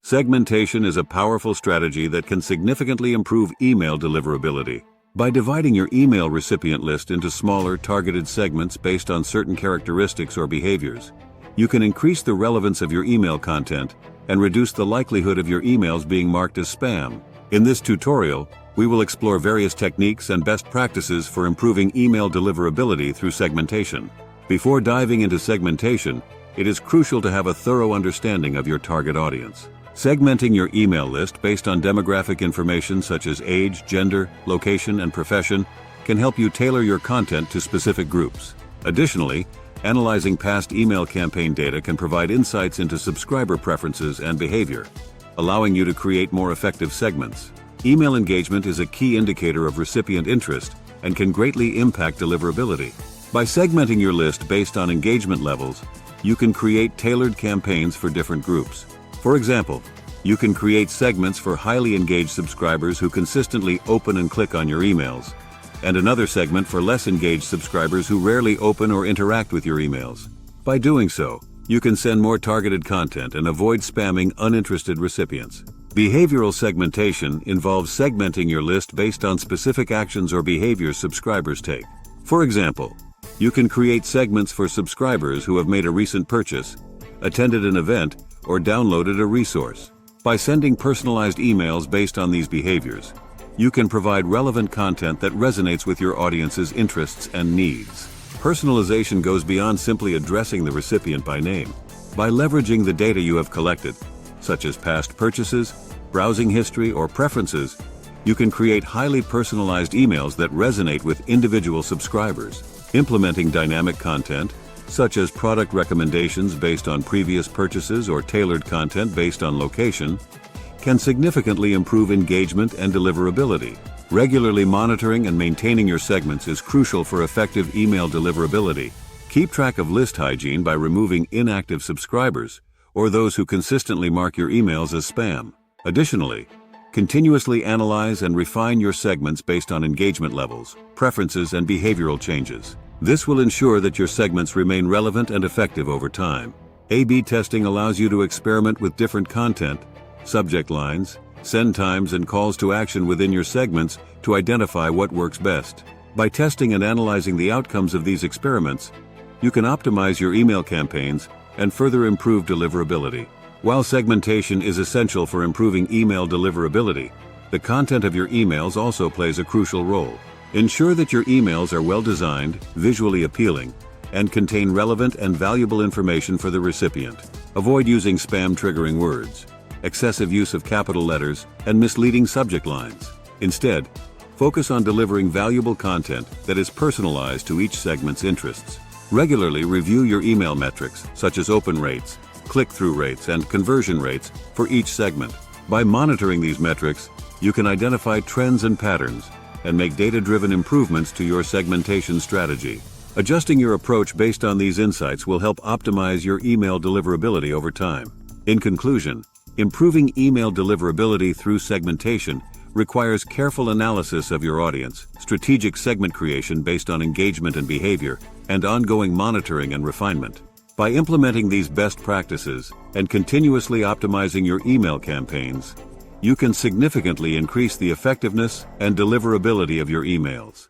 Segmentation is a powerful strategy that can significantly improve email deliverability. By dividing your email recipient list into smaller, targeted segments based on certain characteristics or behaviors, you can increase the relevance of your email content and reduce the likelihood of your emails being marked as spam. In this tutorial, we will explore various techniques and best practices for improving email deliverability through segmentation. Before diving into segmentation, it is crucial to have a thorough understanding of your target audience. Segmenting your email list based on demographic information such as age, gender, location, and profession can help you tailor your content to specific groups. Additionally, analyzing past email campaign data can provide insights into subscriber preferences and behavior, allowing you to create more effective segments. Email engagement is a key indicator of recipient interest and can greatly impact deliverability. By segmenting your list based on engagement levels, you can create tailored campaigns for different groups. For example, you can create segments for highly engaged subscribers who consistently open and click on your emails, and another segment for less engaged subscribers who rarely open or interact with your emails. By doing so, you can send more targeted content and avoid spamming uninterested recipients. Behavioral segmentation involves segmenting your list based on specific actions or behaviors subscribers take. For example, you can create segments for subscribers who have made a recent purchase, attended an event, or downloaded a resource. By sending personalized emails based on these behaviors, you can provide relevant content that resonates with your audience's interests and needs. Personalization goes beyond simply addressing the recipient by name. By leveraging the data you have collected, such as past purchases, browsing history, or preferences, you can create highly personalized emails that resonate with individual subscribers. Implementing dynamic content, such as product recommendations based on previous purchases or tailored content based on location, can significantly improve engagement and deliverability. Regularly monitoring and maintaining your segments is crucial for effective email deliverability. Keep track of list hygiene by removing inactive subscribers or those who consistently mark your emails as spam. Additionally, continuously analyze and refine your segments based on engagement levels, preferences, and behavioral changes. This will ensure that your segments remain relevant and effective over time. A/B testing allows you to experiment with different content, subject lines, send times, and calls to action within your segments to identify what works best. By testing and analyzing the outcomes of these experiments, you can optimize your email campaigns and further improve deliverability. While segmentation is essential for improving email deliverability, the content of your emails also plays a crucial role. Ensure that your emails are well-designed, visually appealing, and contain relevant and valuable information for the recipient. Avoid using spam-triggering words, excessive use of capital letters, and misleading subject lines. Instead, focus on delivering valuable content that is personalized to each segment's interests. Regularly review your email metrics, such as open rates, click-through rates, and conversion rates for each segment. By monitoring these metrics, you can identify trends and patterns and make data-driven improvements to your segmentation strategy. Adjusting your approach based on these insights will help optimize your email deliverability over time. In conclusion, improving email deliverability through segmentation requires careful analysis of your audience, strategic segment creation based on engagement and behavior, and ongoing monitoring and refinement. By implementing these best practices and continuously optimizing your email campaigns, you can significantly increase the effectiveness and deliverability of your emails.